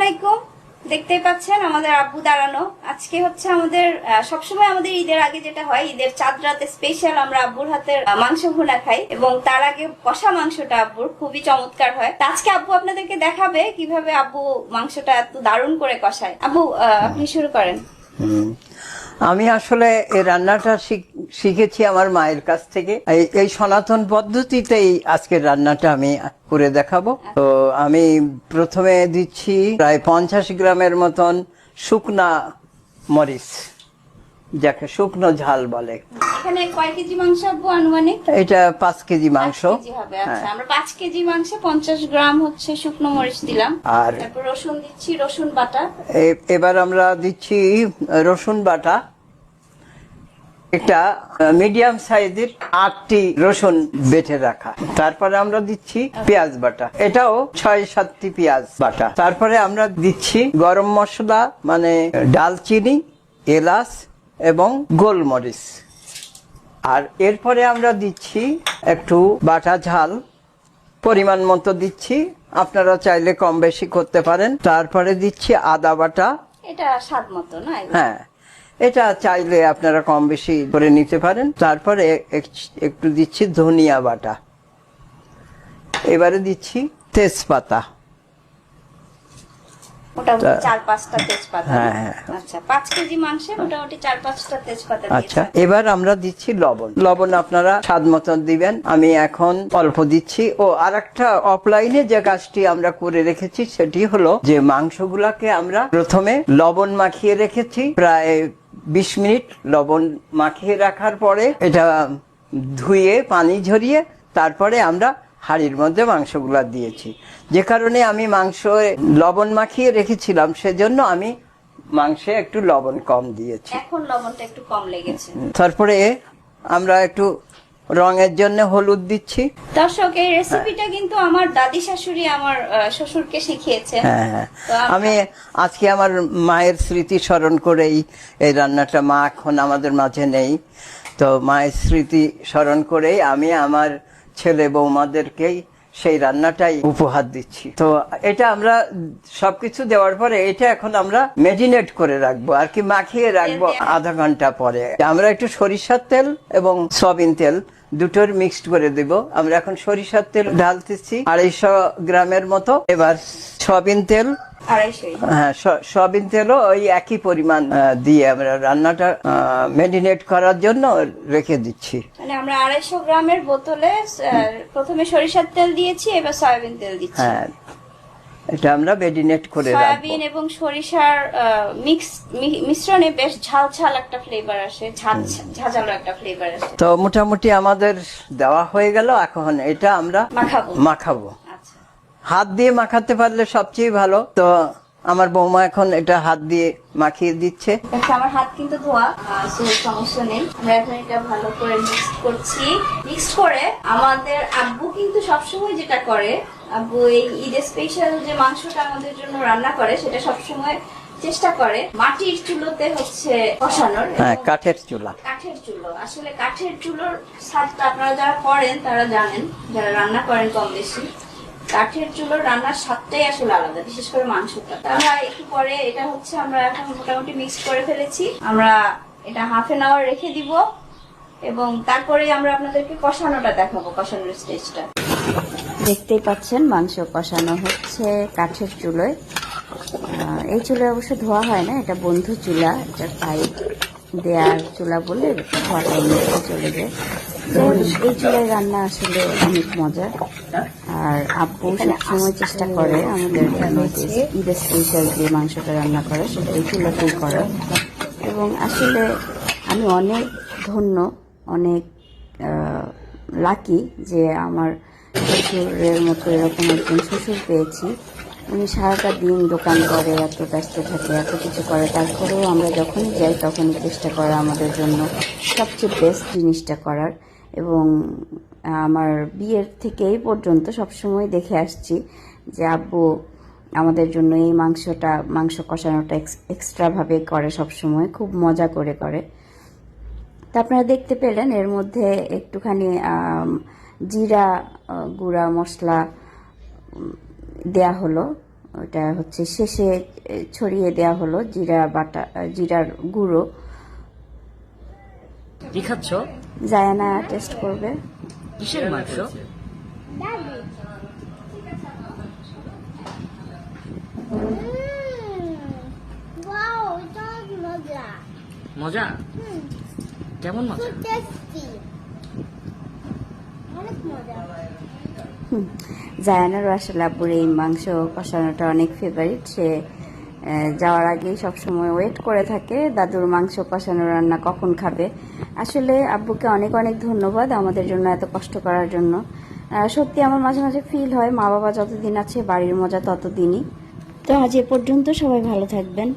আলাইকুম। দেখতেই পাচ্ছেন আমাদের আব্বু দাঁড়ানো। আজকে হচ্ছে আমাদের সবসময় আমাদের ঈদের আগে যেটা হয়, ঈদের চাঁদ রাতে স্পেশাল আমরা আব্বুর হাতের মাংস ভুনা খাই এবং তার আগে কষা মাংসটা আব্বুর খুবই চমৎকার হয়। তা আজকে আব্বু আপনাদেরকে দেখাবে কিভাবে আব্বু মাংসটা এত দারুণ করে কষায়। আব্বু আপনি শুরু করেন। আমি আসলে এই রান্নাটা শিখেছি আমার মায়ের কাছ থেকে। এই সনাতন পদ্ধতিতেই আজকের রান্নাটা আমি করে দেখাবো। তো আমি প্রথমে দিচ্ছি প্রায় 50 গ্রামের মতন শুকনা মরিচ, যাকে শুকনো ঝাল বলে। এখানে কয় কেজি মাংস আব্বু আনুমানিক? এটা 5 কেজি মাংস হবে। আচ্ছা, আমরা 5 কেজি মাংসে 50 গ্রাম হচ্ছে শুকনো মরিচ দিলাম। আর তারপর রসুন দিচ্ছি, রসুন বাটা। এবার আমরা দিচ্ছি রসুন বাটা। একটা মিডিয়াম সাইজের 8টি রসুন বেটে রাখা। তারপরে আমরা দিচ্ছি পেঁয়াজ বাটা, এটাও 6-7টি পেঁয়াজ বাটা। তারপরে আমরা দিচ্ছি গরম মশলা, মানে ডালচিনি, এলাচ এবং গোলমরিচ। আর এরপরে আমরা দিচ্ছি একটু বাটা ঝাল, পরিমাণ মতো দিচ্ছি, আপনারা চাইলে কম বেশি করতে পারেন। তারপরে দিচ্ছি আদা বাটা, এটা স্বাদ মতো না? হ্যাঁ, এটা চাইলে আপনারা কম বেশি করে নিতে পারেন। তারপরে একটু দিচ্ছি ধনিয়া বাটা। এবারে দিচ্ছি তেজপাতা, মোটামুটি 4-5টা তেজপাতা। হ্যাঁ। আচ্ছা, 5 কেজি মাংসে মোটামুটি 4-5টা তেজপাতা। আচ্ছা, এবার আমরা দিচ্ছি লবণ। লবণ আপনারা স্বাদ মতন দিবেন। আমি এখন অল্প দিচ্ছি। ও আরেকটা অফলাইনে যে কাজটি আমরা করে রেখেছি সেটি হলো যে মাংসগুলাকে আমরা প্রথমে লবণ মাখিয়ে রেখেছি প্রায় 20 মিনিট। লবণ মাখিয়ে রাখার পরে এটা ধুয়ে পানি ঝরিয়ে তারপরে আমরা হাঁড়ির মধ্যে মাংসগুলা দিয়েছি। যে কারণে আমি মাংস লবণ মাখিয়ে রেখেছিলাম, সেজন্য আমি মাংসে একটু লবণ কম দিয়েছি। এখন লবণটা একটু কম লেগেছে। তারপরে আমরা একটু রঙের জন্য হলুদ দিচ্ছি। দর্শক, এই রেসিপিটা কিন্তু আমার দাদি শাশুড়ি আমার শ্বশুরকে শিখিয়েছেন। হ্যাঁ, আমি আজকে আমার মায়ের স্মৃতি স্মরণ করেই এই রান্নাটা, মা এখন আমাদের মাঝে নেই, তো মায়ের স্মৃতি স্মরণ করেই আমি আমার ছেলে বৌমাদেরকেই সেই রান্নাটাই উপহার দিচ্ছি। তো এটা আমরা সবকিছু দেওয়ার পরে এটা এখন আমরা মেরিনেট করে রাখবো, আর কি মাখিয়ে রাখবো আধা ঘন্টা পরে। আমরা একটু সরিষার তেল এবং সয়াবিন তেল দুটোর মিক্সড করে দেব। আমরা এখন সরিষার তেল ঢালতেছি 250 গ্রামের মতো। এবার সয়াবিন তেল, হ্যাঁ, সয়াবিন তেলও ওই একই পরিমাণ দিয়ে আমরা রান্নাটা মেরিনেট করার জন্য রেখে দিচ্ছি। মানে আমরা 250 গ্রামের বোতলে প্রথমে সরিষার তেল দিয়েছি, এবার সয়াবিন তেল দিচ্ছি। হ্যাঁ, এটা আমরা মেরিনেট করে রাখবো। সয়াবিন এবং সরিষার মিশ্রণে বেশ ঝাল ঝাল একটা ফ্লেভার আসে, ঝাঁঝালো একটা ফ্লেভার আসে। তো মোটামুটি আমাদের দেওয়া হয়ে গেল। এখন এটা আমরা মাখাবো। আচ্ছা, হাত দিয়ে মাখাতে পারলে সবচেয়ে ভালো। তো আমার বৌমা এখন এটা হাত দিয়ে মাখিয়ে দিচ্ছে। আমার হাত কিন্তু ধোয়া, সমস্যা নেই। আমরা এখন এটা ভালো করে মিক্স করছি। মিক্স করে আমাদের আব্বু কিন্তু সবসময় যেটা করে, আব্বু এই ঈদের স্পেশাল যে মাংসটা আমাদের জন্য রান্না করে সেটা সবসময় চেষ্টা করে মাটির চুলোতে হচ্ছে কষানোর। হ্যাঁ, কাঠের চুলা। কাঠের চুলো, আসলে কাঠের চুলোর স্বাদটা আপনারা যারা করেন তারা জানেন, যারা রান্না করেন কম বেশি, কাঠের চুলোর রান্নার স্বাদটাই আসলে আলাদা, বিশেষ করে মাংসটা। আমরা একটু পরে এটা হচ্ছে আমরা এখন মোটামুটি মিক্স করে ফেলেছি। আমরা এটা হাফ এন আওয়ার রেখে দিব এবং তারপরে আমরা আপনাদেরকে কষানোটা দেখাবো, কষানোর স্টেজটা। দেখতেই পাচ্ছেন মাংস কষানো হচ্ছে কাঠের চুলোয়। এই চুলায় অবশ্য ধোয়া হয় না, এটা বন্ধু চুলা, এটা পাইপ দেয়ার চুলা বলে ধোয়াটা নিচে চলে যায়। এই চুলায় রান্না আসলে অনেক মজা। আর আব্বু সবসময় চেষ্টা করে আমাদের জন্য ঈদের স্পেশাল যে মাংসটা রান্না করে সেটা এই চুলাতেই করে। এবং আসলে আমি অনেক ধন্য, অনেক লাকি যে আমার শ্বশুরের মতো এরকম একজন শ্বশুর পেয়েছি। উনি সারাটা দিন দোকান করে, এত ব্যস্ত থাকে, এত কিছু করে, তারপরেও আমরা যখনই যাই তখনই চেষ্টা করে আমাদের জন্য সবচেয়ে বেস্ট জিনিসটা করার। এবং আমার বিয়ের থেকে এই পর্যন্ত সবসময় দেখে আসছি যে আব্বু আমাদের জন্য এই মাংস কষানোটা এক্সট্রাভাবে করে, সবসময় খুব মজা করে করে। তা আপনারা দেখতে পেলেন এর মধ্যে একটুখানি জিরা গুঁড়া মশলা দেয়া হলো, ওটা হচ্ছে শেষে ছড়িয়ে দেওয়া হলো জিরা বাটা, জিরার গুঁড়ো। কি খাচ্ছ? জায়ানা টেস্ট করবে। কিসের মাংস? Wow, এটা অনেক মজা। মজা? কেমন মজা? খুব টেস্টি। অনেক মজা। জায়ানারও আসলে আব্বুর এই মাংস কষানোটা অনেক ফেভারিট। সে যাওয়ার আগেই সবসময় ওয়েট করে থাকে দাদুর মাংস কষানো রান্না কখন খাবে। আসলে আব্বুকে অনেক অনেক ধন্যবাদ আমাদের জন্য এত কষ্ট করার জন্য। সত্যি আমার মাঝে মাঝে ফিল হয় মা বাবা যতদিন আছে বাড়ির মজা ততদিনই। তো আজ এ পর্যন্ত, সবাই ভালো থাকবেন।